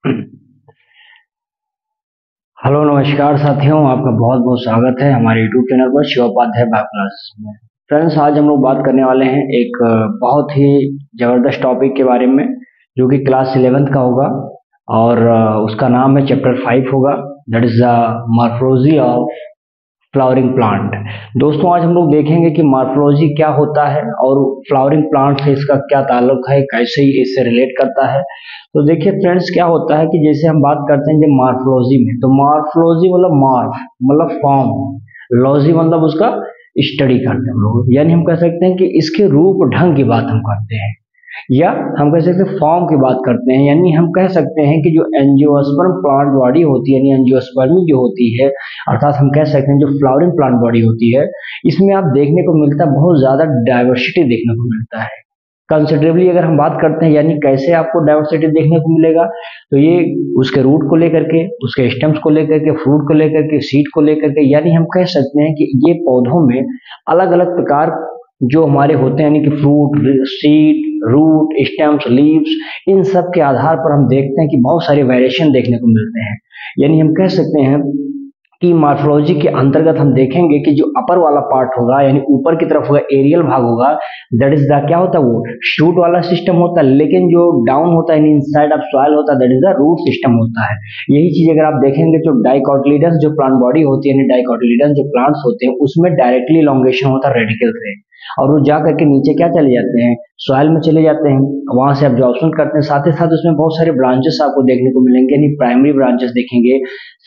Hello नमस्कार साथियों, आपका बहुत बहुत स्वागत है हमारे यूट्यूब चैनल पर शिवोपाध्याय बायो क्लास में। फ्रेंड्स, आज हम लोग बात करने वाले हैं एक बहुत ही ज़बरदस्त टॉपिक के बारे में, जो कि क्लास 11th का होगा और उसका नाम है चैप्टर 5 होगा, that is the morphology of flowering plant. दोस्तों, आज हम लोग देखेंगे कि मॉर्फोलॉजी क्या होता है और फ्लावरिंग प्लांट से इसका क्या ताल्लुक है, कैसे इससे रिलेट करता है। तो देखिए फ्रेंड्स, क्या होता है कि जैसे हम बात करते हैं जब मॉर्फोलॉजी में, तो मॉर्फोलॉजी मतलब मॉर्फ मतलब फॉर्म, लॉजी मतलब उसका स्टडी करते हैं हम लोग, यानी हम कह सकते हैं कि इसके रूप ढंग की बात हम करते हैं, या हम कह सकते हैं फॉर्म की बात करते हैं। यानी हम कह सकते हैं कि जो एंजियोस्पर्म प्लांट बॉडी होती है, यानी एंजियोस्पर्मी जो होती है, अर्थात हम कह सकते हैं जो फ्लावरिंग प्लांट बॉडी होती है, इसमें आप देखने को मिलता है बहुत ज्यादा डाइवर्सिटी देखने को मिलता है कंसिडरेबली। अगर हम बात करते हैं यानी कैसे आपको डाइवर्सिटी देखने को मिलेगा, तो ये उसके रूट को लेकर के, उसके स्टेम्स को लेकर के, फ्रूट को लेकर के, सीड को लेकर के, यानी हम कह सकते हैं कि ये पौधों में अलग अलग प्रकार जो हमारे होते हैं, यानी कि fruit, seed, root, stems, leaves, इन सब के आधार पर हम देखते हैं कि बहुत सारे वेरिएशन देखने को मिलते हैं। यानी हम कह सकते हैं कि मॉर्फोलॉजी के अंतर्गत हम देखेंगे कि जो अपर वाला पार्ट होगा, यानी ऊपर की तरफ होगा, एरियल भाग होगा, दैट इज द क्या होता है, वो शूट वाला सिस्टम होता है। लेकिन जो डाउन होता है, यानी इनसाइड ऑफ सॉइल होता है, that is the root system होता है। यही चीज अगर आप देखेंगे जो डाइकोटिलीडन्स जो प्लांट बॉडी होती है, यानी डाइकोटिलीडन्स जो प्लांट्स होते हैं, उसमें डायरेक्टली इलोंगेशन होता है रेडिकल से, और वो जा करके नीचे क्या चले जाते हैं, सॉइल में चले जाते हैं, वहां से एब्जॉर्प्शन करते हैं। साथ ही साथ उसमें बहुत सारे ब्रांचेस आपको देखने को मिलेंगे, यानी प्राइमरी ब्रांचेस देखेंगे,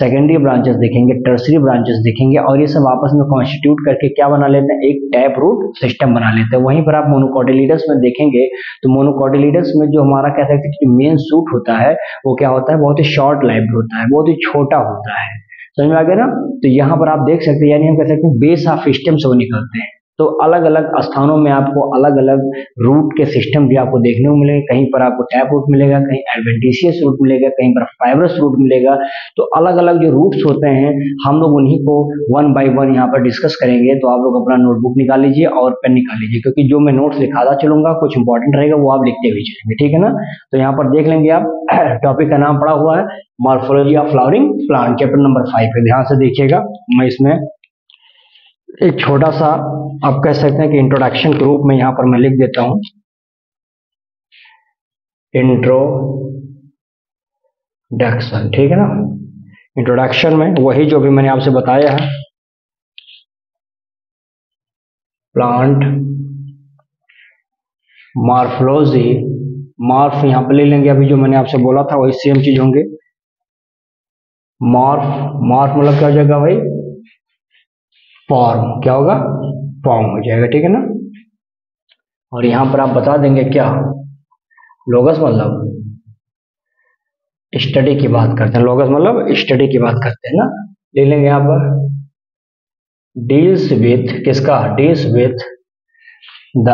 सेकेंडरी ब्रांचेस देखेंगे, टर्सरी ब्रांचेस देखेंगे, और ये सब आपस में कॉन्स्टिट्यूट करके क्या बना लेते हैं, एक टैप रूट सिस्टम बना लेते हैं। वहीं पर आप मोनोकोटिलीडस में देखेंगे तो मोनोकोटिलीडस में जो हमारा कह सकते हैं कि मेन सूट होता है, वो क्या होता है, बहुत ही शॉर्ट लाइफ होता है, बहुत ही छोटा होता है। समझ में आ गया ना। तो यहाँ पर आप देख सकते हैं, यानी हम कह सकते हैं बेस ऑफ स्टेम से वो निकलते हैं। तो अलग अलग स्थानों में आपको अलग अलग रूट के सिस्टम भी आपको देखने को मिलेंगे। कहीं पर आपको टैप रूट मिलेगा, कहीं एडवेंटिशियस रूट मिलेगा, कहीं पर फाइब्रस रूट मिलेगा। तो अलग अलग जो रूट्स होते हैं, हम लोग उन्हीं को वन बाय वन यहाँ पर डिस्कस करेंगे। तो आप लोग अपना नोटबुक निकाल लीजिए और पेन निकाल लीजिए, क्योंकि जो मैं नोट्स लिखाता चलूंगा कुछ इंपॉर्टेंट रहेगा वो आप लिखते हुए चलेंगे, ठीक है ना। तो यहाँ पर देख लेंगे आप, टॉपिक का नाम पड़ा हुआ है morphology of flowering plant, chapter number 5 है। ध्यान से देखिएगा, मैं इसमें एक छोटा सा आप कह सकते हैं कि इंट्रोडक्शन के रूप में यहां पर मैं लिख देता हूं, इंट्रोडक्शन, ठीक है ना। इंट्रोडक्शन में वही जो भी मैंने आपसे बताया है, प्लांट मॉर्फोलॉजी, मॉर्फ यहां पर ले लेंगे, अभी जो मैंने आपसे बोला था वही सेम चीज होंगे। मॉर्फ, मॉर्फ मतलब क्या हो जाएगा भाई, फॉर्म, क्या होगा, फॉर्म हो जाएगा, ठीक है ना। और यहां पर आप बता देंगे क्या, लोगस मतलब स्टडी की बात करते हैं, लोगस मतलब स्टडी की बात करते हैं ना। ले लेंगे यहां पर डील्स विथ, किसका, deals with the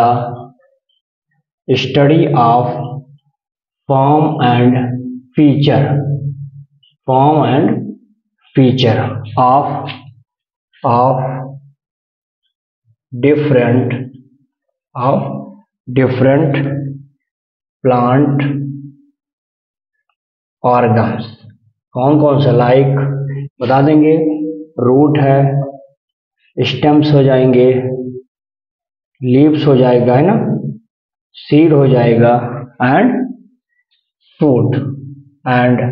study of form and feature, form and feature of different plant organs. कौन कौन से, लाइक बता देंगे, रूट है, स्टेम्स हो जाएंगे, लीव्स हो जाएगा, है ना, सीड हो जाएगा, एंड फ्रूट, एंड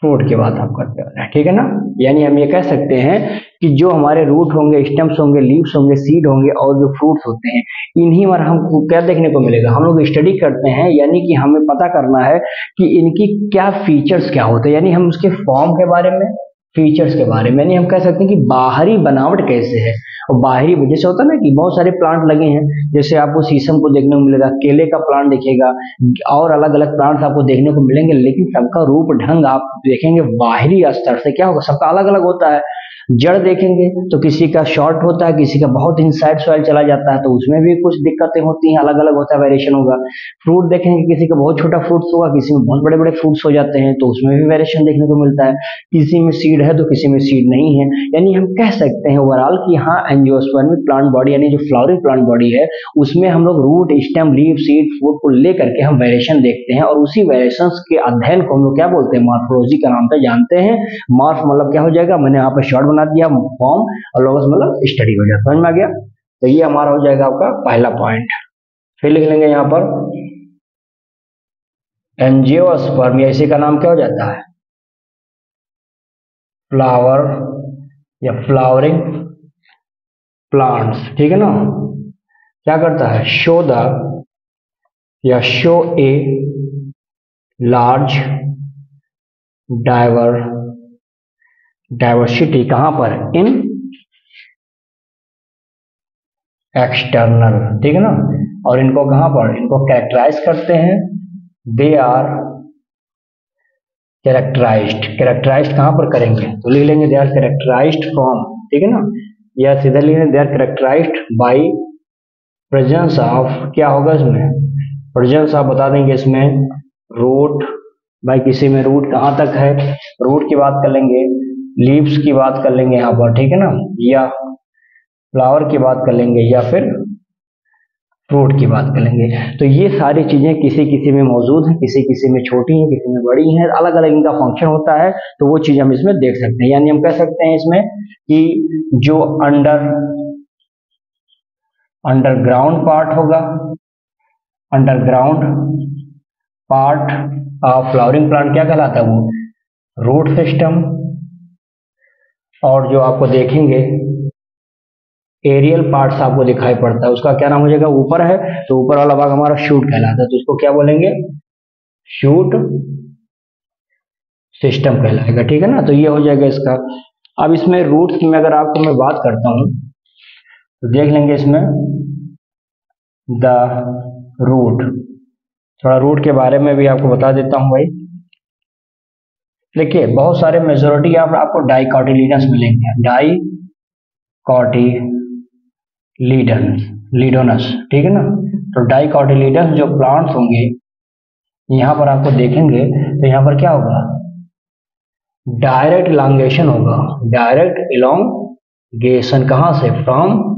फ्रूट की बात आप करते हैं, ठीक है ना। यानी हम ये कह सकते हैं कि जो हमारे रूट होंगे, स्टेम्स होंगे, लीव्स होंगे, सीड होंगे, और जो फ्रूट्स होते हैं, इन्हीं पर हमको क्या देखने को मिलेगा, हम लोग स्टडी करते हैं। यानी कि हमें पता करना है कि इनकी क्या फीचर्स क्या होते हैं, यानी हम उसके फॉर्म के बारे में, फीचर्स के बारे में, यानी हम कह सकते हैं कि बाहरी बनावट कैसे है। और बाहरी जैसे होता है ना कि बहुत सारे प्लांट लगे हैं, जैसे आपको शीशम को देखने को मिलेगा, केले का प्लांट दिखेगा, और अलग अलग प्लांट्स आपको देखने को मिलेंगे, लेकिन सबका रूप ढंग आप देखेंगे बाहरी स्तर से क्या होगा, सबका अलग अलग होता है। जड़ देखेंगे तो किसी का शॉर्ट होता है, किसी का बहुत इनसाइड सॉइल चला जाता है, तो उसमें भी कुछ दिक्कतें होती हैं, अलग अलग होता है, वेरिएशन होगा। फ्रूट देखेंगे, किसी का बहुत छोटा फ्रूट्स होगा, किसी में बहुत बड़े बड़े फ्रूट्स हो जाते हैं, तो उसमें भी वेरिएशन देखने को मिलता है। किसी में सीड है तो किसी में सीड नहीं है। यानी हम कह सकते हैं ओवरऑल कि हाँ, एंजियोस्पर्मिक प्लांट बॉडी यानी जो फ्लावरिंग प्लांट बॉडी है उसमें हम लोग root, stem, leaf, seed, fruit को लेकर के हम वेरिएशन देखते हैं और उसी वेरिएशंस के अध्ययन को हम लोग क्या बोलते हैं, मॉर्फोलॉजी का नाम से जानते हैं। मॉर्फ मतलब क्या हो जाएगा, मैंने यहाँ पे शॉर्ट बना दिया फॉर्म, और लोगस मतलब स्टडी हो जाता है, समझ में आ गया। तो ये हमारा हो जाएगा आपका पहला पॉइंट। फिर लिख लेंगे यहाँ पर एंजियोस्पर्म, इसी का नाम क्या हो जाता है, फ्लावर या फ्लावरिंग प्लांट्स, ठीक है ना। क्या करता है, शो द या शो ए लार्ज डाइवर्सिटी, कहां पर, इन एक्सटर्नल, ठीक है ना। और इनको कहां पर, इनको कैरेक्टराइज करते हैं, दे आर कैरेक्टराइज्ड कहां पर करेंगे, तो लिख लेंगे दे आर कैरेक्टराइज्ड फ्रॉम, ठीक है ना, या सीधा लिख लेंगे they are characterized by presence of, क्या होगा इसमें, प्रेजेंस ऑफ बता देंगे इसमें रूट, भाई किसी में रूट कहां तक है, रूट की बात कर लेंगे, लीव्स की बात कर लेंगे यहाँ पर, ठीक है ना, या फ्लावर की बात कर लेंगे, या फिर फ्रूट की बात कर लेंगे। तो ये सारी चीजें किसी किसी में मौजूद हैं, किसी किसी में छोटी हैं, किसी में बड़ी हैं, अलग अलग इनका फंक्शन होता है, तो वो चीज हम इसमें देख सकते हैं। यानी हम कह सकते हैं इसमें कि जो अंडरग्राउंड पार्ट होगा, underground part of flowering plant क्या कहलाता है, वो रूट सिस्टम, और जो आपको देखेंगे एरियल पार्ट्स आपको दिखाई पड़ता है, उसका क्या नाम हो जाएगा, ऊपर है तो ऊपर वाला भाग हमारा शूट कहलाता है, तो उसको क्या बोलेंगे, शूट सिस्टम कहलाएगा, ठीक है ना। तो ये हो जाएगा इसका। अब इसमें रूट्स में अगर आपको मैं बात करता हूं तो देख लेंगे इसमें द रूट, थोड़ा रूट के बारे में भी आपको बता देता हूं भाई। देखिए बहुत सारे मेजोरिटी आपको डाइकोटिलीडन्स मिलेंगे, डाइकोटिलीडनस, ठीक है ना। तो डाइकोटिलीडन्स जो प्लांट्स होंगे यहां पर आपको देखेंगे तो यहां पर क्या होगा, डायरेक्ट इलांगेशन होगा, डायरेक्ट इलांगेशन कहां से, फ्रॉम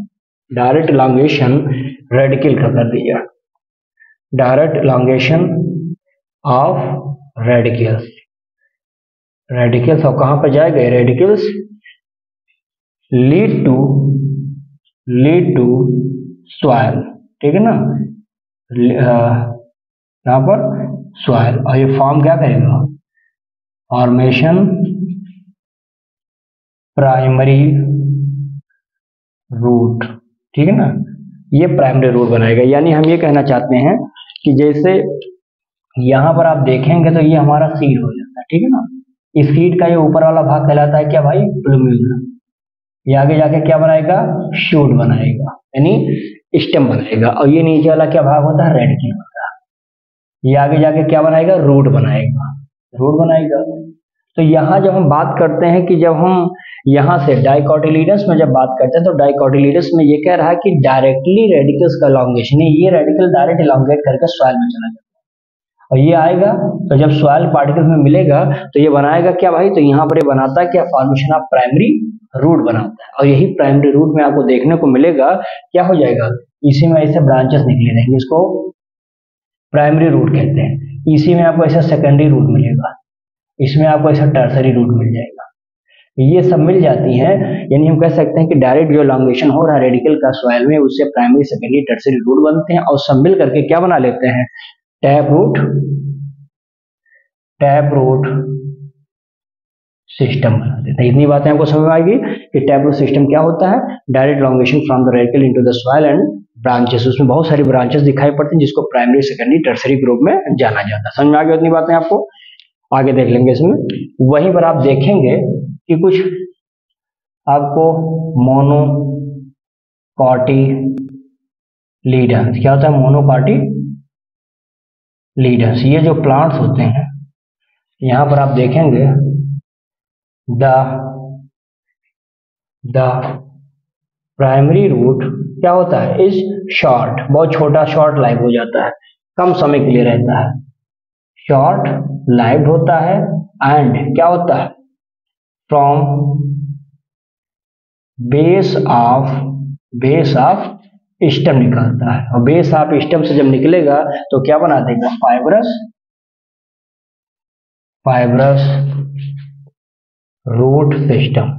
डायरेक्ट इलांगेशन रेडिकल का कर दिया, डायरेक्ट इलांगेशन ऑफ रेडिकल्स और कहां पर जाएगा, रेडिकल्स लीड टू सॉइल, ठीक है ना, यहां पर सॉइल, और ये फॉर्म क्या करेगा, फॉर्मेशन प्राइमरी रूट, ठीक है ना, ये प्राइमरी रूट बनाएगा। यानी हम ये कहना चाहते हैं कि जैसे यहां पर आप देखेंगे तो ये हमारा सीड हो जाता है, ठीक है ना। इस सीड का ये ऊपर वाला भाग कहलाता है क्या भाई, प्लूम्यूल। ये आगे जाके क्या बनाएगा, शूट बनाएगा यानी स्टेम बनाएगा, और ये नीचे वाला क्या भाग होता है, रेडिकल होता है। ये आगे जाके क्या बनाएगा, रूट बनाएगा। तो यहाँ जब हम बात करते हैं कि जब हम यहाँ से डाइकोटिलीडन्स में जब बात करते हैं तो डाइकोटिलीडन्स में ये कह रहा है कि डायरेक्टली रेडिकल्स का इलांगेशन है, ये रेडिकल डायरेक्ट इलांगेट करके सॉइल में चला जाता है, और ये आएगा तो जब सॉइल पार्टिकल्स में मिलेगा तो ये बनाएगा क्या भाई, तो यहाँ पर ये बनाता है क्या, फॉर्मेशन ऑफ प्राइमरी रूट बनाता है, और यही प्राइमरी रूट में आपको देखने को मिलेगा क्या हो जाएगा, इसी में ऐसे ब्रांचेस निकले रहेंगे, इसको प्राइमरी रूट कहते हैं। इसी में आपको ऐसा सेकेंडरी रूट मिलेगा, इसमें आपको ऐसा टर्सरी रूट मिल जाएगा, ये सब मिल जाती हैं। यानी हम कह सकते हैं कि डायरेक्ट जो इलांगेशन हो रहा है रेडिकल का सॉइल में, उससे प्राइमरी, सेकेंडरी, टर्सरी रूट बनते हैं, और सब मिल करके क्या बना लेते हैं, टैप रूट सिस्टम बना देते हैं। इतनी बातें आपको समझ में आएगी कि टैप रूट सिस्टम क्या होता है, direct elongation from the radical into the soil and branches, उसमें बहुत सारी ब्रांचेस दिखाई पड़ती हैं जिसको प्राइमरी, सेकेंडरी, टर्सरी ग्रुप में जाना जाता है। समझ में आ गया इतनी बातें आपको, आगे देख लेंगे इसमें। वहीं पर आप देखेंगे कि कुछ आपको मोनोकोटिलीडन्स, क्या होता है मोनोकोटिलीडन्स, ये जो प्लांट्स होते हैं यहां पर आप देखेंगे द प्राइमरी रूट क्या होता है, इज शॉर्ट, बहुत छोटा, शॉर्ट लाइफ हो जाता है, कम समय के लिए रहता है, शॉर्ट लाइफ होता है, एंड क्या होता है, from base of base of stem निकलता है, और बेस ऑफ स्टेम से जब निकलेगा तो क्या बना देगा, फाइब्रस रूट सिस्टम।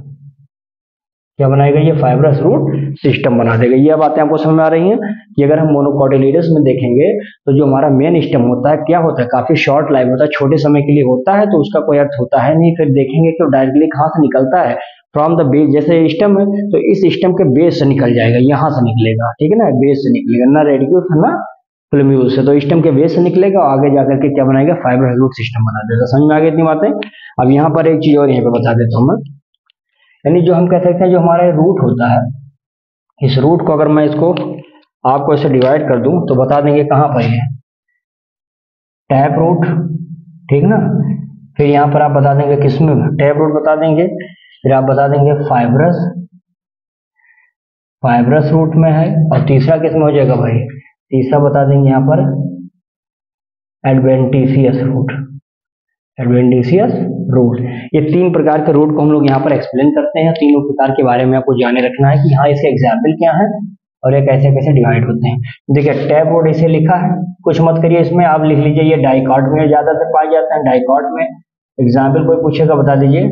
क्या बनाएगा, ये फाइब्रस रूट सिस्टम बना देगा। ये बातें आपको समझ में आ रही हैं कि अगर हम मोनोकोटिलिडस में देखेंगे तो जो हमारा मेन स्टेम होता है क्या होता है, काफी शॉर्ट लाइफ होता है, छोटे समय के लिए होता है, तो उसका कोई अर्थ होता है नहीं। फिर देखेंगे कि डायरेक्टली कहाँ से निकलता है, फ्रॉम द बेस। जैसे स्टेम है तो इस स्टेम के बेस से निकल जाएगा, यहाँ से निकलेगा, ठीक है ना, बेस से निकलेगा, ना रेडिक्यूल ना फ्लेम्यूल से, तो स्टेम के बेस से निकलेगा, आगे जाकर के क्या बनाएगा, फाइब्रस रूट सिस्टम बना देगा। समझ में आ गई इतनी बातें। अब यहाँ पर एक चीज और यहाँ पे बता देता हूँ मैं, यानी जो हम कह सकते हैं जो हमारा रूट होता है, इस रूट को अगर मैं इसको आपको ऐसे डिवाइड कर दूं तो बता देंगे कहाँ पर है, टैप रूट, ठीक ना। फिर यहाँ पर आप बता देंगे किसमें, टैप रूट बता देंगे, फिर आप बता देंगे फाइब्रस रूट में है, और तीसरा किसमें हो जाएगा भाई, तीसरा बता देंगे यहाँ पर एडवेंटिशियस रूट। ये तीन प्रकार के रूट को हम लोग यहाँ पर एक्सप्लेन करते हैं। तीनों प्रकार के बारे में आपको जाने रखना है कि हाँ इसके एग्जाम्पल क्या है और ये कैसे कैसे डिवाइड होते हैं। देखिए टैप रूट इसे लिखा है, कुछ मत करिए इसमें, आप लिख लीजिए ये डाइकॉट में ज्यादातर पाए जाते हैं। डाइकॉट में एग्जाम्पल कोई पूछेगा बता दीजिए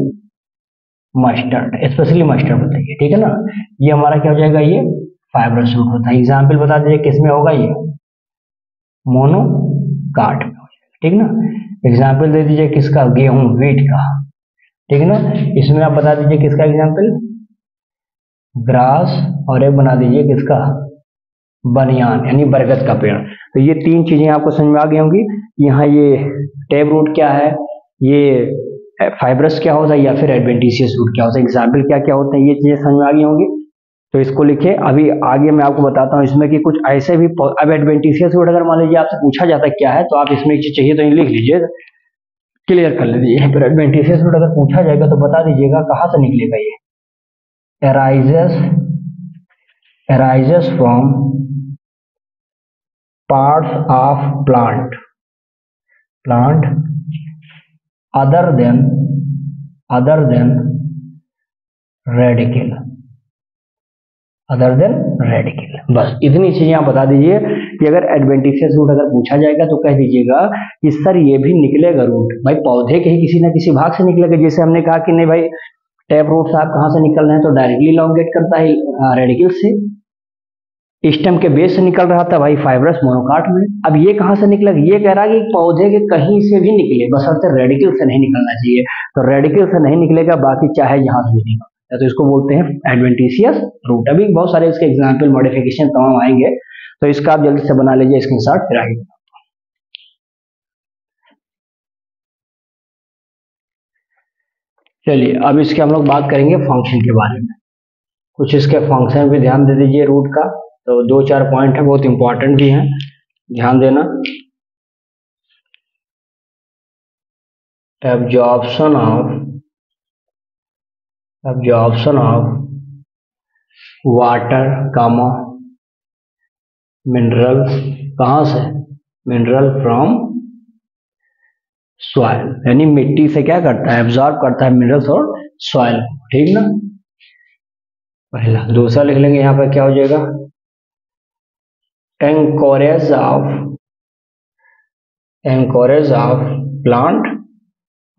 मस्टर्ड, स्पेशली मस्टर्ड बताइए, ठीक है ना। ये हमारा क्या हो जाएगा, ये फाइब्रस रूट होता है। एग्जाम्पल बता दीजिए किसमें होगा, ये मोनोकाट में, ठीक ना। एग्जाम्पल दे दीजिए किसका, गेहूं, वीट का, ठीक है ना। इसमें आप बता दीजिए किसका एग्जाम्पल, ग्रास, और एक बना दीजिए किसका, बनियान यानी बरगद का पेड़। तो ये तीन चीजें आपको समझ में आ गई होंगी। यहाँ ये टैप रूट क्या है, ये फाइब्रस क्या होता है, या फिर एडवेंटिशियस रूट क्या होता है, एग्जाम्पल क्या क्या होते हैं, ये चीजें समझ में आ गई होंगी। तो इसको लिखे। अभी आगे मैं आपको बताता हूँ इसमें कि कुछ ऐसे भी, अब एडवेंटिशियस रूट अगर मान लीजिए आपसे पूछा जाता है क्या है, तो आप इसमें एक चीज चाहिए तो लिख लीजिए, क्लियर कर लीजिए। फिर एडवेंटिशियस रूट अगर पूछा जाएगा तो बता दीजिएगा कहाँ से निकलेगा, ये arises from parts of plant other than radicle, बस इतनी चीजें आप बता दीजिए कि अगर एडवेंटिशियस रूट अगर पूछा जाएगा तो कह दीजिएगा कि सर ये भी निकलेगा रूट, भाई पौधे के ही किसी ना किसी भाग से निकलेगा। जैसे हमने कहा कि नहीं भाई टैप रूट साहब कहाँ से निकल रहे हैं, तो डायरेक्टली इलॉन्गेट करता है रेडिकल से, स्टेम के बेस से निकल रहा था भाई फाइब्रस मोनोकाट में। अब ये कहाँ से निकलेगा, ये कह रहा है कि पौधे के कहीं से भी निकले, बशर्ते रेडिकल से नहीं निकलना चाहिए। तो रेडिकल से नहीं निकलेगा, बाकी चाहे यहाँ से भी निकले, तो इसको बोलते हैं एडवेंटिशियस रूट। अभी बहुत सारे इसके एग्जाम्पल मॉडिफिकेशन तमाम आएंगे, तो इसका आप जल्दी से बना लीजिए स्क्रीनशॉट, फिर आगे। चलिए अब इसके हम लोग बात करेंगे फंक्शन के बारे में। कुछ इसके फंक्शन भी ध्यान दे दीजिए रूट का, तो दो चार पॉइंट है बहुत इंपॉर्टेंट भी हैं, ध्यान देना। Absorption of water comma mineral, कहाँ से, मिनरल फ्रॉम सॉइल, यानी मिट्टी से क्या करता है, एब्जॉर्ब करता है मिनरल्स और सॉइल, ठीक ना, पहला। दूसरा लिख लेंगे यहाँ पर क्या हो जाएगा, एंकोरेज ऑफ प्लांट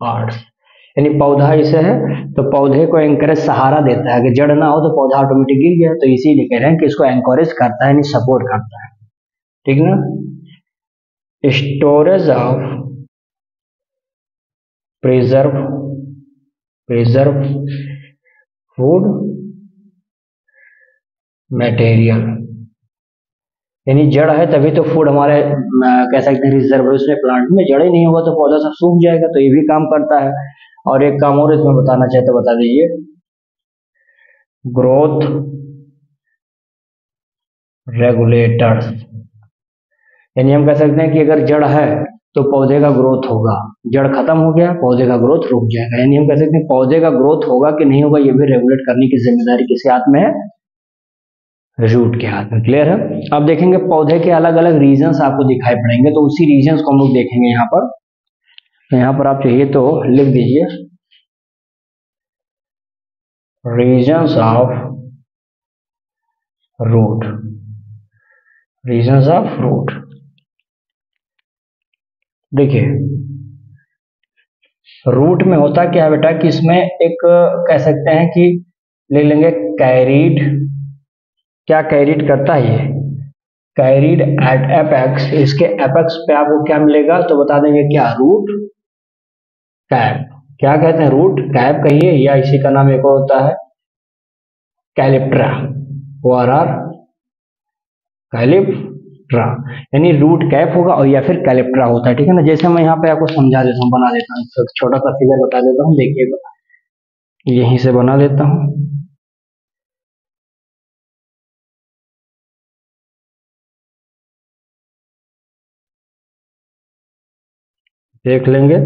पार्ट्स, यानी पौधा इसे है तो पौधे को एंकरेज सहारा देता है, अगर जड़ ना हो तो पौधा ऑटोमेटिक गिर गया, तो इसीलिए कह रहे हैं कि इसको एंकरेज करता है यानी सपोर्ट करता है, ठीक ना। Storage of preserve food material, यानी जड़ है तभी तो फूड हमारे कह सकते हैं रिजर्व है उसमें, प्लांट में जड़ ही नहीं होगा तो पौधा सब सूख जाएगा, तो ये भी काम करता है। और एक काम और इसमें बताना चाहते तो बता दीजिए, ग्रोथ रेगुलेटर्स, यानी हम कह सकते हैं कि अगर जड़ है तो पौधे का ग्रोथ होगा, जड़ खत्म हो गया पौधे का ग्रोथ रुक जाएगा, यानी हम कह सकते हैं पौधे का ग्रोथ होगा कि नहीं होगा ये भी रेगुलेट करने की जिम्मेदारी किसके हाथ में है, रूट के हाथ में, क्लियर है। अब देखेंगे पौधे के अलग अलग रीजन्स आपको दिखाई पड़ेंगे, तो उसी रीजन्स को हम लोग देखेंगे यहाँ पर। तो यहाँ पर आप चाहिए तो लिख दीजिए reasons of root, reasons of root. देखिए रूट में होता क्या है बेटा कि इसमें एक कह सकते हैं कि ले लेंगे कैरिड, क्या कैरिड करता है ये, कैरिड एट एपेक्स, इसके एपेक्स पे आपको क्या मिलेगा तो बता देंगे क्या, रूट कैप। क्या कहते हैं, रूट कैप कहिए, या इसी का नाम एक और होता है calyptra, O R R calyptra, यानी रूट कैप होगा और या फिर कैलिप्ट्रा होता है, ठीक है ना। जैसे मैं यहाँ पे आपको समझा देता हूँ, बना देता हूँ, छोटा सा फिगर बता देता हूँ, देखिएगा यहीं से बना देता हूँ। देख लेंगे,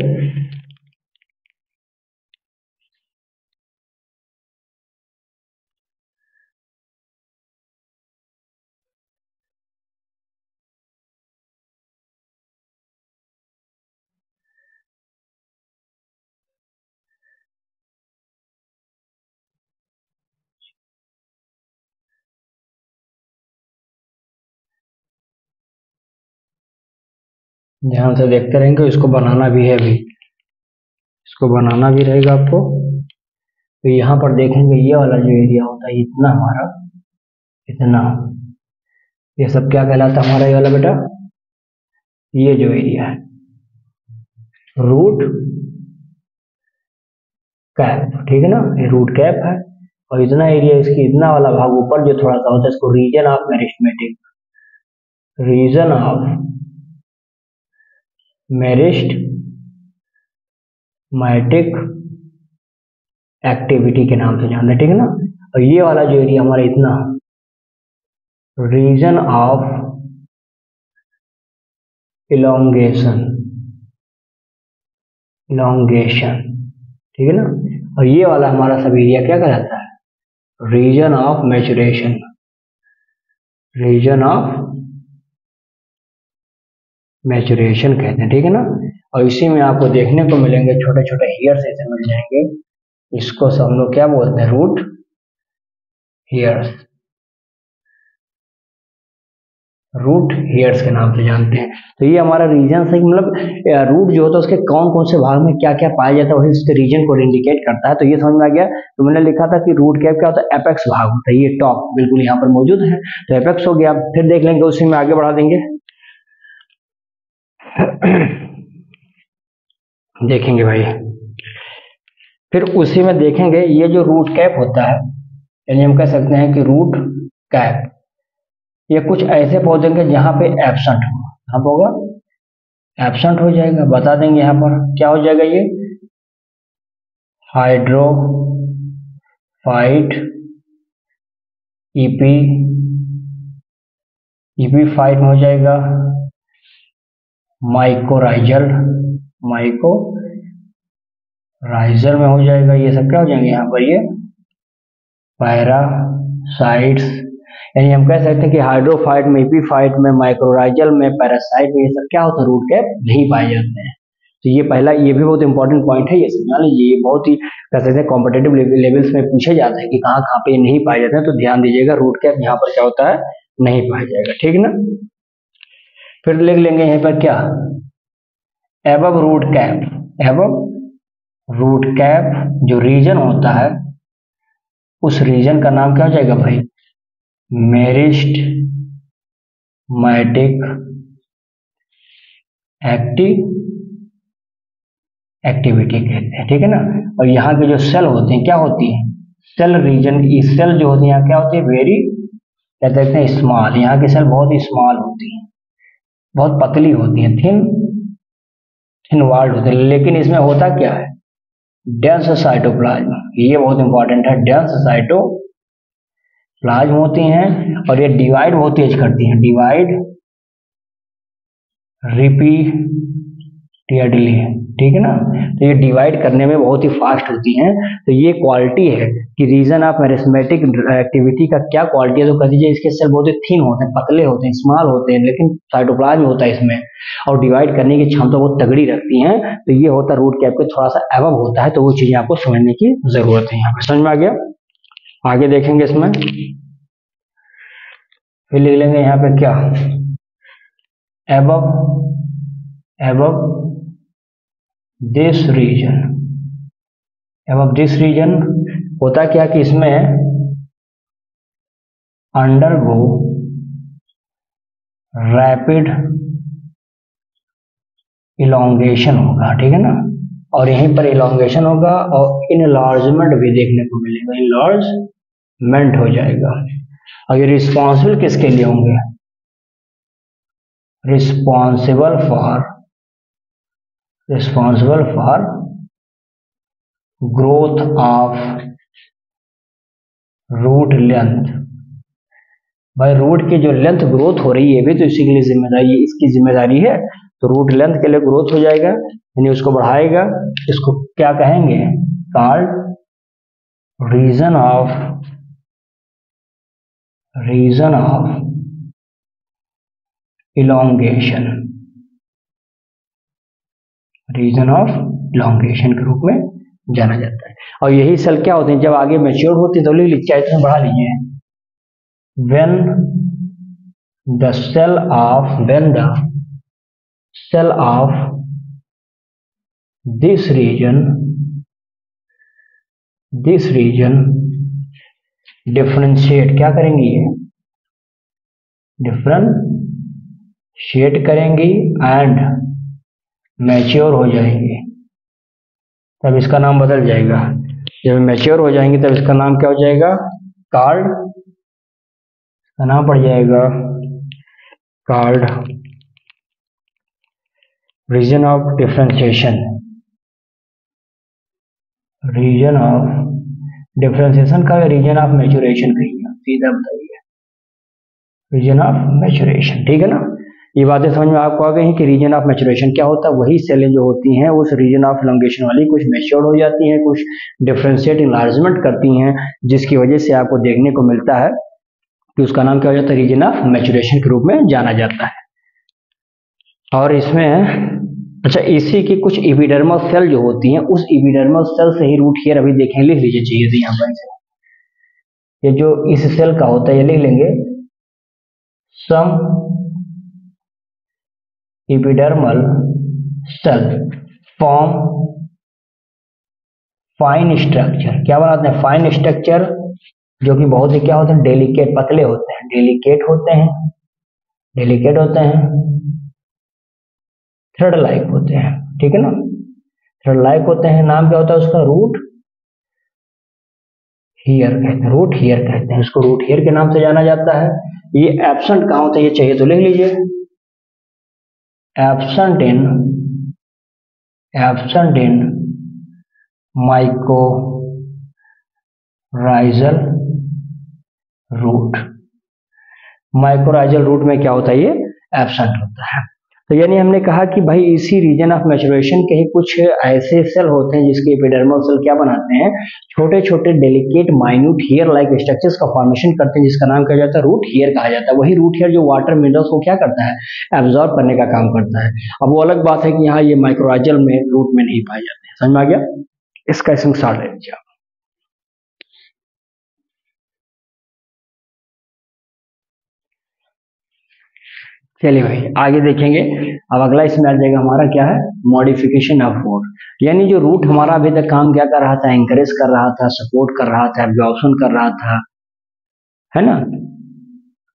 ध्यान से देखते रहेंगे, इसको बनाना भी है अभी, इसको बनाना भी रहेगा आपको। तो यहाँ पर देखेंगे ये वाला जो एरिया होता है इतना हमारा, इतना, ये सब क्या कहलाता है हमारा ये वाला बेटा, ये जो एरिया है रूट कैप, ठीक है ना, ये रूट कैप है। और इतना एरिया, इसकी इतना वाला भाग ऊपर जो थोड़ा सा होता है इसको region of meristematic, region of meristematic activity के नाम से जानते हैं, ठीक है ना। और ये वाला जो एरिया हमारा इतना, रीजन ऑफ इलोंगेशन, इलोंगेशन, ठीक है ना। और ये वाला हमारा सब एरिया क्या कहलाता है, region of maturation, region of maturation कहते हैं, ठीक है ना। और इसी में आपको देखने को मिलेंगे छोटे छोटे हेयर्स ऐसे मिल जाएंगे, इसको सब हम लोग क्या बोलते हैं, रूट हेयर्स, रूट हेयर्स के नाम से जानते हैं। तो ये हमारा रीजन है, मतलब रूट जो होता है उसके कौन कौन से भाग में क्या क्या पाया जाता है वही उसके रीजन को इंडिकेट करता है। तो ये समझ में आ गया। तो मैंने लिखा था कि रूट कैप क्या होता है, एपेक्स भाग होता है, ये टॉप बिल्कुल यहाँ पर मौजूद है, तो एपेक्स हो गया। फिर देख लेंगे, उसी में आगे बढ़ा देंगे देखेंगे भाई, फिर उसी में देखेंगे ये जो रूट कैप होता है, यानी हम कह सकते हैं कि रूट कैप, ये कुछ ऐसे पौधे के जहां पे एब्सेंट हो, यहाँ पर होगा एब्सेंट हो जाएगा, बता देंगे यहाँ पर क्या हो जाएगा, ये हाइड्रोफाइट, ईपी, ईपीफाइट में हो जाएगा, माइकोराइजल, माइकोराइजल में हो जाएगा, ये सब क्या हो जाएंगे यहाँ पर, ये पैरासाइट्स, यानी हम कह सकते हैं कि हाइड्रोफाइट में, ईपीफाइट में, माइक्रोराइजल में, पैरासाइट में, ये सब क्या होता है, रूट कैप नहीं पाए जाते हैं। तो ये पहला, ये भी बहुत इंपॉर्टेंट पॉइंट है, ये समझा लीजिए, ये बहुत ही कह सकते हैं कॉम्पिटेटिव लेवल्स में पूछे जाते हैं कि कहाँ कहाँ पे नहीं पाए जाते हैं। तो ध्यान दीजिएगा, रूट कैप यहाँ पर क्या होता है, नहीं पाया जाएगा, ठीक है ना। फिर लिख लेंगे यहाँ पर क्या, above root cap, above root cap जो रीजन होता है उस रीजन का नाम क्या हो जाएगा भाई, मेरिस्टेमेटिक एक्टिविटी कहते हैं, ठीक है ना। और यहाँ के जो सेल होते हैं क्या होती है, सेल रीजन, सेल जो होती है यहाँ क्या होती है, वेरी क्या कहते हैं, स्मॉल, यहाँ की सेल बहुत ही स्मॉल होती है, बहुत पतली होती है, थिन वॉल्ड होते हैं। लेकिन इसमें होता क्या है, डेंस साइटोप्लाज्म, ये बहुत इंपॉर्टेंट है, डेंस साइटोप्लाज्म होती हैं और ये डिवाइड बहुत तेज करती हैं, डिवाइड रिपीटेडली, ठीक है ना। तो ये डिवाइड करने में बहुत ही फास्ट होती हैं। तो ये क्वालिटी है कि रीजन ऑफ मेरिस्टेमेटिक एक्टिविटी का क्या क्वालिटी है, तो कह दीजिए इसके सेल बहुत ही थिन होते हैं, पतले होते हैं, स्मॉल होते हैं, लेकिन साइटोप्लाज्म होता है इसमें और डिवाइड करने की क्षमता बहुत तगड़ी रखती हैं। तो ये होता है रूट कैप के थोड़ा सा एबव होता है। तो वो चीजें आपको समझने की जरूरत है, यहाँ पे समझ में आ गया। आगे देखेंगे इसमें, फिर लिख लेंगे यहाँ पे क्या, above above this region, above this region होता क्या कि इसमें undergo रैपिड इलोंगेशन होगा, ठीक है ना, और यहीं पर इलोंगेशन होगा और इनलार्जमेंट भी देखने को मिलेगा, इनलार्जमेंट हो जाएगा। और ये रिस्पॉन्सिबल किसके लिए होंगे, responsible for growth of root length. भाई रूट की जो लेंथ ग्रोथ हो रही है भी तो इसी के लिए जिम्मेदारी, इसकी जिम्मेदारी है, तो रूट लेंथ के लिए ग्रोथ हो जाएगा, यानी उसको बढ़ाएगा। इसको क्या कहेंगे, called region of elongation, region of elongation के रूप में जाना जाता है। और यही सेल क्या होते हैं, जब आगे मैच्योर होते हैं तो लिख लीजिए, इसमें बढ़ा लीजिए, when the cell of this region differentiate, क्या करेंगी ये, डिफरेंशिएट करेंगी एंड मैच्योर हो जाएंगी, तब इसका नाम बदल जाएगा। जब मैच्योर हो जाएंगे तब इसका नाम क्या हो जाएगा, कॉल्ड, का नाम पड़ जाएगा called region of differentiation. Region of differentiation का रीजन ऑफ मैच्योरेशन कहिए, सीधा बताइए, रीजन ऑफ मैच्योरेशन, ठीक है ना। ये बातें समझ में आपको आ गई हैं कि रीजन ऑफ मैच्योरेशन क्या होता है। वही सेलें जो होती हैं उस रीजन ऑफ इलोंगेशन वाली, कुछ मैच्योर हो जाती हैं, कुछ डिफरेंशिएट इनलार्जमेंट करती हैं, जिसकी वजह से आपको देखने को मिलता है कि उसका नाम क्या हो जाता है, रीजन ऑफ मैच्योरेशन के रूप में जाना जाता है। और इसमें अच्छा, इसी की कुछ एपिडर्मल सेल जो होती हैं, उस एपिडर्मल सेल से ही रूट हेयर अभी देखें, लिख लीजिए चाहिए तो यहाँ पर, ये जो इस सेल का होता है ये लिख लेंगे, some epidermal cell form fine structure, क्या बनाते हैं, फाइन स्ट्रक्चर, जो कि बहुत ही क्या होते हैं, डेलिकेट, पतले होते हैं, डेलिकेट होते हैं, थ्रेड लाइक होते हैं, ठीक है ना, थ्रेड लाइक होते हैं। नाम क्या होता है उसका, रूट हियर कहते हैं, रूट हियर कहते हैं, उसको रूट हियर के नाम से जाना जाता है। ये एब्सेंट कहाँ होता है, ये चाहिए तो लिख लीजिए, absent in mycorrhizal root. Mycorrhizal root में क्या होता है, ये एब्सेंट होता है। तो यानी हमने कहा कि भाई इसी रीजन ऑफ मैच्योरेशन के ही कुछ ऐसे सेल होते हैं जिसके एपिडर्मल सेल क्या बनाते हैं, छोटे छोटे delicate minute hair like structures का फॉर्मेशन करते हैं, जिसका नाम क्या जाता है, रूट हेयर कहा जाता है। वही रूट हेयर जो वाटर मिनरल्स को क्या करता है, एब्जॉर्ब करने का काम करता है। अब वो अलग बात है कि यहाँ ये माइक्रोराइजल में रूट में नहीं पाए जाते हैं, समझ में आ गया। इसका स्क्रीनशॉट ले लीजिए। चलिए भाई आगे देखेंगे। अब अगला इसमें आ जाएगा हमारा क्या है, मॉडिफिकेशन ऑफ फूड, यानी जो रूट हमारा अभी तक काम क्या कर रहा था, एंकरेज कर रहा था, सपोर्ट कर रहा था, एब्जॉर्प्शन कर रहा था, है ना,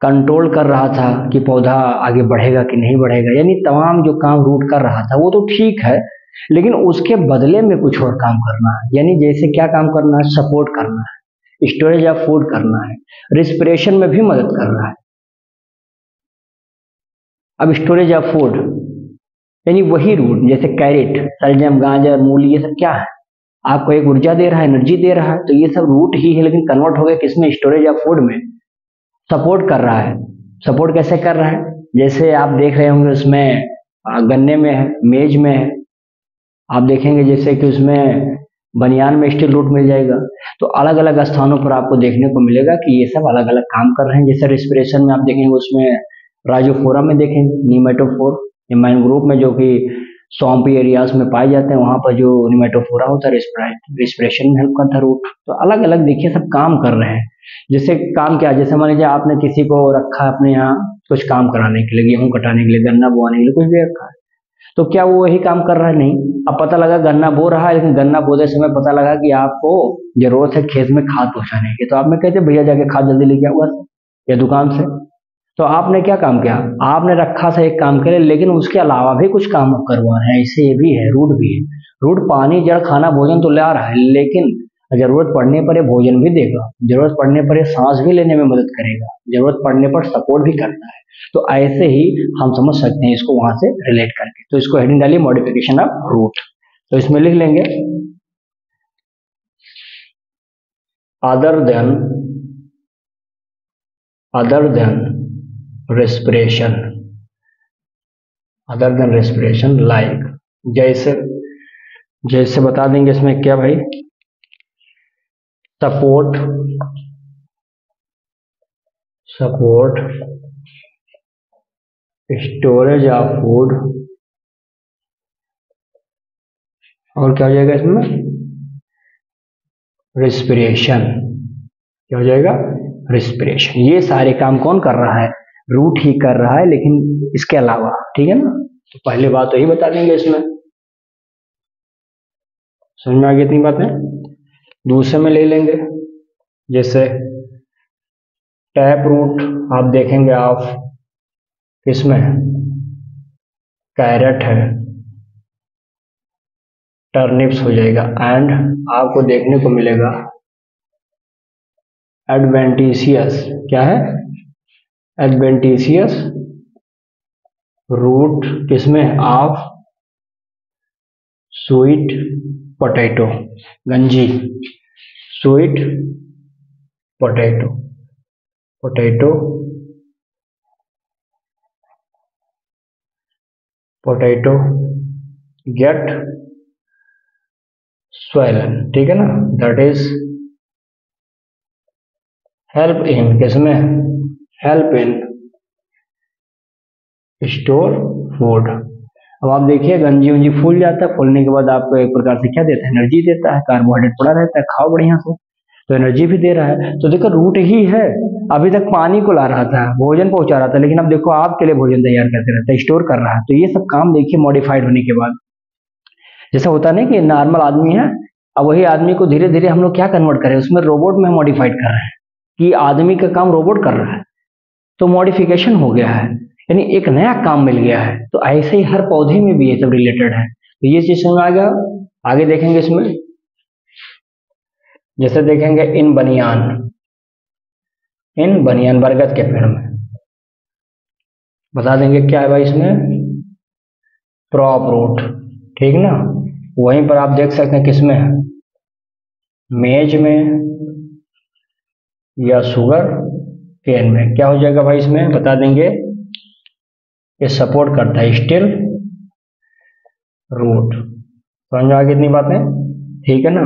कंट्रोल कर रहा था कि पौधा आगे बढ़ेगा कि नहीं बढ़ेगा, यानी तमाम जो काम रूट कर रहा था वो तो ठीक है, लेकिन उसके बदले में कुछ और काम करना है। यानी जैसे क्या काम करना है, सपोर्ट करना है, स्टोरेज ऑफ फूड करना है, रिस्पिरेशन में भी मदद करना है। अब स्टोरेज ऑफ फूड यानी वही रूट, जैसे कैरेट, सलजम, गाजर, मूली, ये सब क्या है, आपको एक ऊर्जा दे रहा है, एनर्जी दे रहा है, तो ये सब रूट ही है, लेकिन कन्वर्ट हो गया किसमें, स्टोरेज ऑफ फूड में, सपोर्ट कर रहा है। सपोर्ट कैसे कर रहा है, जैसे आप देख रहे होंगे उसमें गन्ने में है, मेज में है, आप देखेंगे जैसे कि उसमें बनियान में स्टील रूट मिल जाएगा। तो अलग अलग स्थानों पर आपको देखने को मिलेगा कि ये सब अलग अलग काम कर रहे हैं। जैसे रेस्पिरेशन में आप देखेंगे उसमें राइजोफोरा में देखेंगे, नीमेटोफोर, मैंग्रोव में जो कि स्वॉम्पी एरियाज में पाए जाते हैं, वहां पर जो निमेटोफोरा होता है रिस्पिरेशन में हेल्प करता है रूट। तो अलग अलग देखिए सब काम कर रहे हैं। जैसे काम क्या है, जैसे मान लीजिए आपने किसी को रखा है अपने यहाँ कुछ काम कराने के लिए, गेहूं कटाने के लिए, गन्ना बोआने के लिए, कुछ भी रखा है, तो क्या वो वही काम कर रहा है? नहीं। अब पता लगा गन्ना बो रहा है, लेकिन गन्ना बोते समय पता लगा कि आपको जरूरत है खेत में खाद पहुंचाने की, तो आप में कहते भैया जाके खाद जल्दी लेके आओ या दुकान से। तो आपने क्या काम किया? आपने रखा था एक काम के लिए, लेकिन उसके अलावा भी कुछ काम आप करवा रहे हैं। ऐसे ये भी है, रूट भी है। रूट पानी, जड़, खाना, भोजन तो ला रहा है, लेकिन जरूरत पड़ने पर ये भोजन भी देगा, जरूरत पड़ने पर ये सांस भी लेने में मदद करेगा, जरूरत पड़ने पर सपोर्ट भी करता है। तो ऐसे ही हम समझ सकते हैं इसको वहां से रिलेट करके। तो इसको हेडिंग डालिए मॉडिफिकेशन ऑफ रूट। तो इसमें लिख लेंगे other than respiration, other than respiration like, जैसे जैसे बता देंगे इसमें क्या भाई, सपोर्ट स्टोरेज ऑफ फूड, और क्या हो जाएगा इसमें, रिस्पिरेशन। क्या हो जाएगा? रिस्पिरेशन। ये सारे काम कौन कर रहा है? रूट ही कर रहा है, लेकिन इसके अलावा, ठीक है ना। तो पहले बात तो यही बता देंगे इसमें, समझ में आ गई इतनी बातें। दूसरे में ले लेंगे, जैसे टैप रूट आप देखेंगे, आप किसमें, कैरेट है, टर्निप्स हो जाएगा, एंड आपको देखने को मिलेगा एडवेंटिशियस। क्या है? एडवेंटिशियस रूट किसमें, ऑफ स्वीट पोटैटो, गंजी, sweet potato, potato potato get swollen, ठीक है ना। दैट इज हेल्प इन किसमें, हेल्प इन स्टोर फूड। अब आप देखिए गंजी उंजी फूल जाता है, फूलने के बाद आपको एक प्रकार से क्या देता है, एनर्जी देता है, कार्बोहाइड्रेट पड़ा रहता है, खाओ बढ़िया से, तो एनर्जी भी दे रहा है। तो देखो रूट ही है, अभी तक पानी को ला रहा था, भोजन पहुंचा रहा था, लेकिन अब देखो आपके लिए भोजन तैयार करते रहता है, स्टोर कर रहा है। तो ये सब काम देखिए मॉडिफाइड होने के बाद, जैसा होता नहीं कि नॉर्मल आदमी है, अब वही आदमी को धीरे धीरे हम लोग क्या कन्वर्ट करें, उसमें रोबोट में मॉडिफाइड कर रहे हैं कि आदमी का काम रोबोट कर रहा है, तो मॉडिफिकेशन हो गया है, यानी एक नया काम मिल गया है। तो ऐसे ही हर पौधे में भी ये सब रिलेटेड है। तो ये चीज समझ में आ गया। आगे देखेंगे इसमें, जैसे देखेंगे इन बनियान बरगद के पेड़ में, बता देंगे क्या है भाई इसमें, क्रॉप रूट, ठीक ना। वहीं पर आप देख सकते हैं किसमें है, मेज में या शुगर केन में। क्या हो जाएगा भाई इसमें, बता देंगे, ये सपोर्ट करता है स्टिल रूट। समझ में आ गई इतनी बातें, ठीक है ना।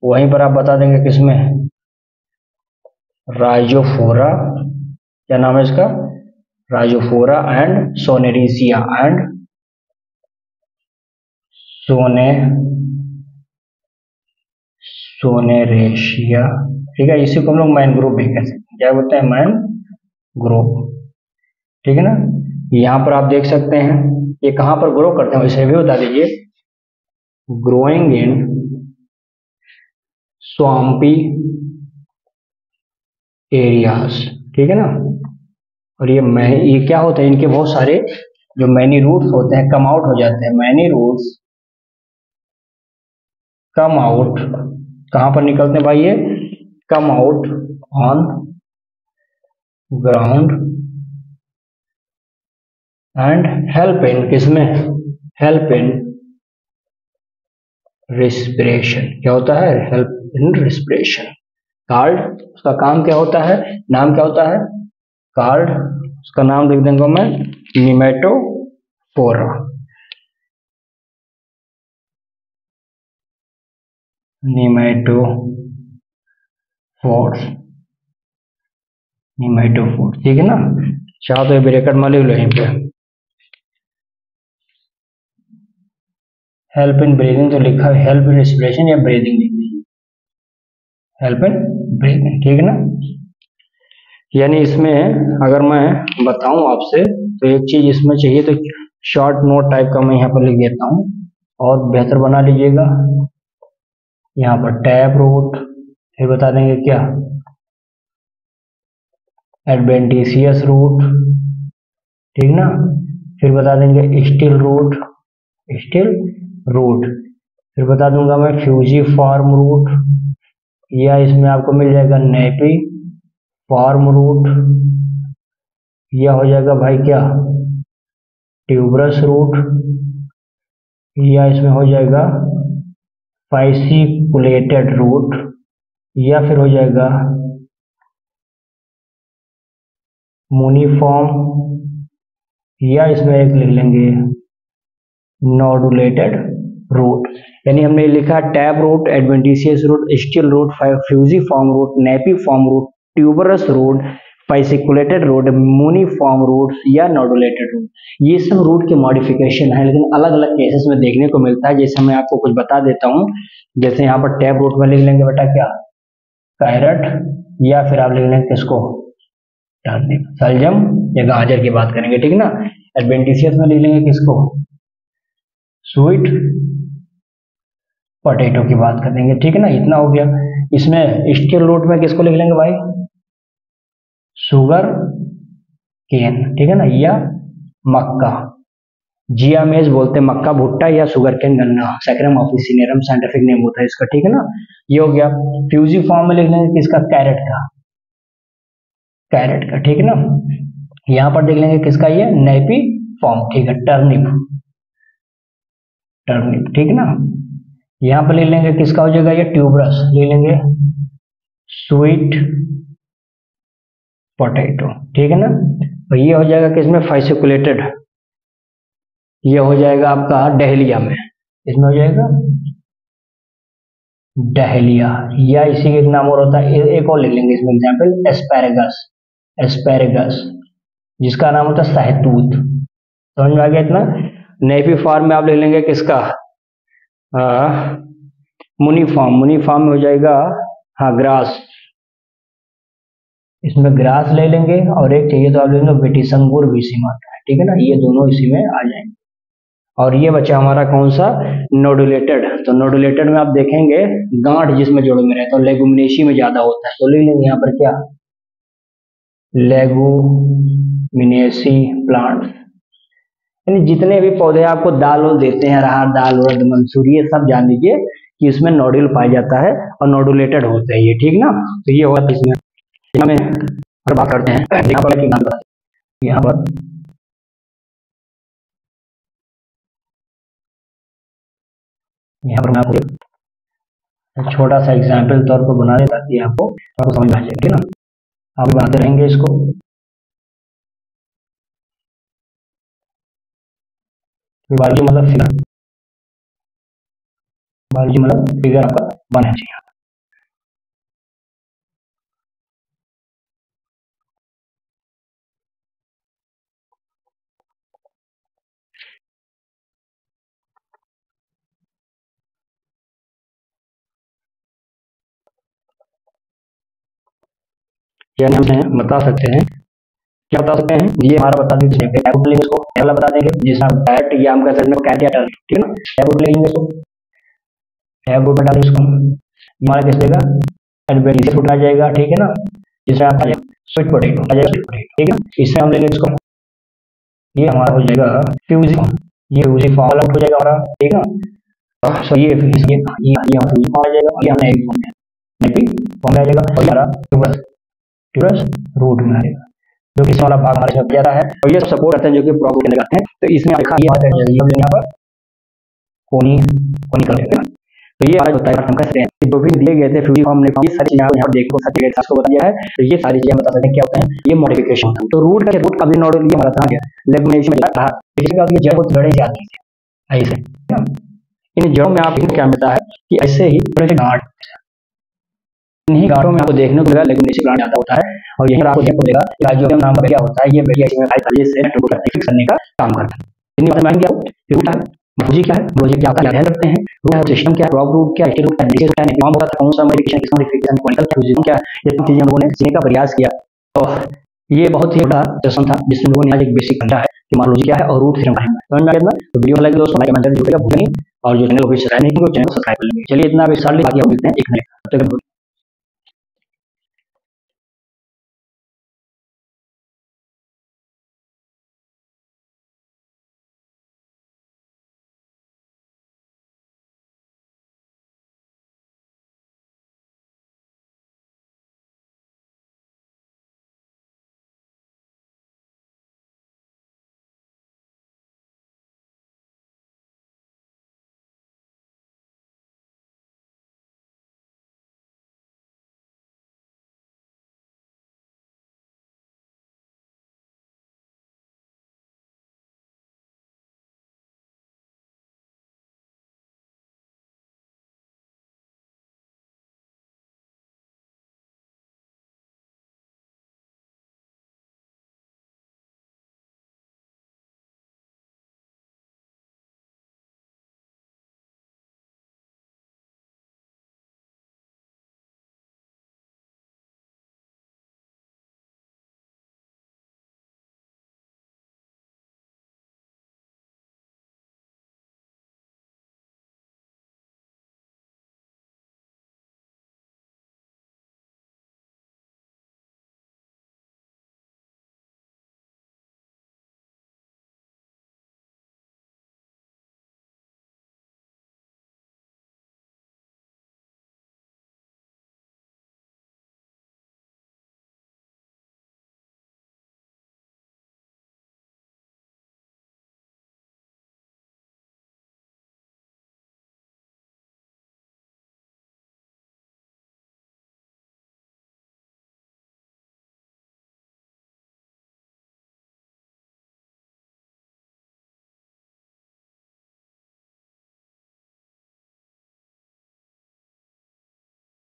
वहीं पर आप बता देंगे किसमें, राइजोफोरा, क्या नाम है इसका, राइजोफोरा एंड सोनेरिसिया एंड सोनेरेशिया, ठीक है। इसी को हम लोग मैन ग्रुप भी कह सकते हैं, क्या बोलते हैं, मैन ग्रुप, ठीक है ना। यहाँ पर आप देख सकते हैं ये कहाँ पर ग्रो करते हैं, इसे भी बता दीजिए, ग्रोइंग इन स्वाम्पी एरियाज, ठीक है ना। और ये क्या होता है, इनके बहुत सारे जो मैनी रूट्स होते हैं कम आउट हो जाते हैं, मैनी रूट्स कम आउट, कहां पर निकलते हैं भाई, ये come out on ground and help in किसमें, हेल्प इन रिस्पिरेशन। क्या होता है, हेल्प इन रिस्पिरेशन। कार्ड, उसका काम क्या होता है, नाम क्या होता है, कार्ड, उसका नाम लिख देंगे मैं, निमेटोफोरा, निमेटोफोर, ठीक है ना। चाहो तो ये ब्रैकेट में लिख लो यहीं पे, हेल्प इन ब्रीदिंग तो लिखा है, हेल्प इन रेस्पिरेशन या ब्रीदिंग लिख लीजिए, हेल्प इन ब्रीदिंग, ठीक है ना। यानी इसमें अगर मैं बताऊं आपसे तो एक चीज इसमें चाहिए तो शॉर्ट नोट टाइप का मैं यहाँ पर लिख देता हूँ और बेहतर बना लीजिएगा। यहाँ पर टैप रूट, फिर बता देंगे क्या, एडवेंटिशियस रूट, ठीक ना, फिर बता देंगे स्टिल रूट, स्टिल रूट, फिर बता दूंगा मैं फ्यूजिफॉर्म रूट, या इसमें आपको मिल जाएगा नेपी फॉर्म रूट, या हो जाएगा भाई क्या ट्यूबरस रूट, या इसमें हो जाएगा फाइसिकुलेटेड रूट, या फिर हो जाएगा मोनिफॉर्म, या इसमें एक लिख लेंगे नोडुलेटेड रूट। यानी हमने लिखा tap root, adventitious root, stilt root, fusiform root, napiform root, tuberous root, fasciculated root, moniliform root या नोडुलेटेड रूट। ये सब रूट के मॉडिफिकेशन है, लेकिन अलग अलग केसेस में देखने को मिलता है। जैसे मैं आपको कुछ बता देता हूँ, जैसे यहाँ पर टैप रूट में लिख लेंगे बेटा क्या कैरेट, या फिर आप लिख लेंगे किसको सलजम या गाजर की बात करेंगे, ठीक ना। एडवेंटिशियस में लिख लेंगे किसको स्वीट पोटैटो की बात कर देंगे, ठीक है ना। इतना हो गया। इसमें स्टिल रूट में किसको लिख लेंगे भाई शुगर केन, ठीक है ना, या मक्का, जिया मेज बोलते हैं मक्का भुट्टा, या शुगर केन गन्ना, सैकरम ऑफिसिनेरम साइंटिफिक नेम होता है इसका, ठीक है ना। ये हो गया। फ्यूजिफॉर्म में लिख लेंगे किसका कैरेट का, कैरेट का, ठीक है ना। यहां पर देख लेंगे किसका ये नेपी फॉर्म, ठीक है, टर्निप, टर्निप, ठीक है ना। यहां पर ले लेंगे किसका हो जाएगा ये ट्यूबरस, ले लेंगे स्वीट पोटैटो, ठीक है ना। तो ये हो जाएगा किसमें फाइसिकुलेटेड, ये हो जाएगा आपका डहलिया में, इसमें हो जाएगा डहलिया, या इसी के एक नाम और होता है, एक और ले लेंगे इसमें एग्जांपल एस्पैरेगस, एस्पैरेगस जिसका नाम होता है सहतूत। समझ में आ गया इतना। नेपी फॉर्म में आप ले लेंगे किसका मुनीफॉर्म, मुनीफॉर्म में हो जाएगा हाँ ग्रास, इसमें ग्रास ले लेंगे, और एक चाहिए तो आप लेंगे वेटिसंगुर विसिमा, ठीक है ना। ये दोनों इसी में आ जाएंगे। और ये बचा हमारा कौन सा नोडुलेटेड, तो नोडुलेटेड में आप देखेंगे गांठ जिसमें जोड़ों में रहता है लेगुमिनेसी में ज्यादा होता है, तो ले लेंगे यहाँ पर क्या लेगुमिनेसी प्लांट। यानी जितने भी पौधे आपको दाल उल देते हैं, अरहर दाल, उड़द, मंसूरी, ये सब जान लीजिए कि इसमें नोड्यूल पाया जाता है और नोडुलेटेड होते हैं ये, ठीक ना। तो ये होगा इसमें हमें और बात करते हैं यहाँ पर यहाँ पर मैं आपको छोटा सा एग्जाम्पल तौर पर बना देता ताकि आपको समझ में आ जाए, ठीक ना। आप बनाते रहेंगे इसको। बायोलॉजी मतलब फिगर, बायोलॉजी मतलब फिगर आपका बनना चाहिए। यानी हम बता सकते हैं, क्या बता सकते हैं, ये हमारा बता देंगे इसको पहला बता देंगे जिसमें कैरेट या हम कह सकते हैं कैरेट या टर्न, ठीक है ना। टैब लेंगे इसको, टैब रूट बता दें इसको, हमारा कैसे देगा एडवेंटिशियस रूट आ जाएगा, ठीक है ना। इसमें आप आ जाएगा स्वीट पोटैटो आ जाएगा, स्वीट पोटैटो, ठीक है। इसमें हम लेंगे इसको, ये हमारा हो जाएगा फ्यूजिफॉर्म, ये फ्यूजिफॉर्म आउट हो जाएगा हमारा, ठीक है ना। सो ये फ्यूजिफॉर्म आ जाएगा, और ये हमें एक फॉर्म है नेपी फॉर्म आ जाएगा, और हमारा ट्यूबरस रूट में आएगा, जो कि वाला भाग हमारे इसमें जाता है, और ये सपोर्ट करते हैं जो कि प्रॉब्लम के लगाते हैं। तो इसमें लिखा ये बात है यहाँ पर कोनी कोनिकल है ना। तो ये हमारा होता है हम कहते हैं जो भी दिए गए थे फ्यूजिफॉर्म ने ये सारी चीजें यहाँ देखो सच गए को बता दिया है। तो ये सारी चीजें बता सकते हैं क्या होता है ये मॉडिफिकेशन होता है। तो रूट का रूट अभी नोड ये हमारा कहां गया लेगुमिनेसी में रहा, इसके बाद ये जड़ को जड़ें जाती है ऐसे, इन जड़ों में आप क्या मिलता है कि ऐसे ही गांठ, इन्हीं गांठों में आपको देखने को मिलेगा लेगुमिनेसी प्लांट आता होता है, और यहीं आपको देखने को मिलेगा कि राइजोबियम नाम का क्या होता है, ये बैक्टीरिया इसमें फिक्स करने का काम करता है। मोर्फोलॉजी क्या है, मोर्फोलॉजी क्या होता है, ध्यान रखते हैं। रूट सिस्टम क्या है, रॉक रूट क्या है, स्टेट रूट क्या है, नीचे क्या है, इमाम होता है, कौन सा मॉडिफिकेशन, किस मॉडिफिकेशन, क्वांटल फ्यूजन क्या है, ये सब चीजें हम लोगों ने सीखने का प्रयास किया। तो ये बहुत ही बड़ा सेशन था जिसमें लोगों ने आज एक बेसिक समझा है कि मोर्फोलॉजी क्या है और रूट सिस्टम क्या है। समझ में आ गया ना? तो वीडियो लाइक दोस्तों, लाइक कमेंट जरूर करिएगा, भूलें नहीं। और जो चैनल को सब्सक्राइब नहीं किया, चैनल को सब्सक्राइब कर लेंगे। चलिए इतना विस्तार ले, बाकी हम मिलते हैं एक नए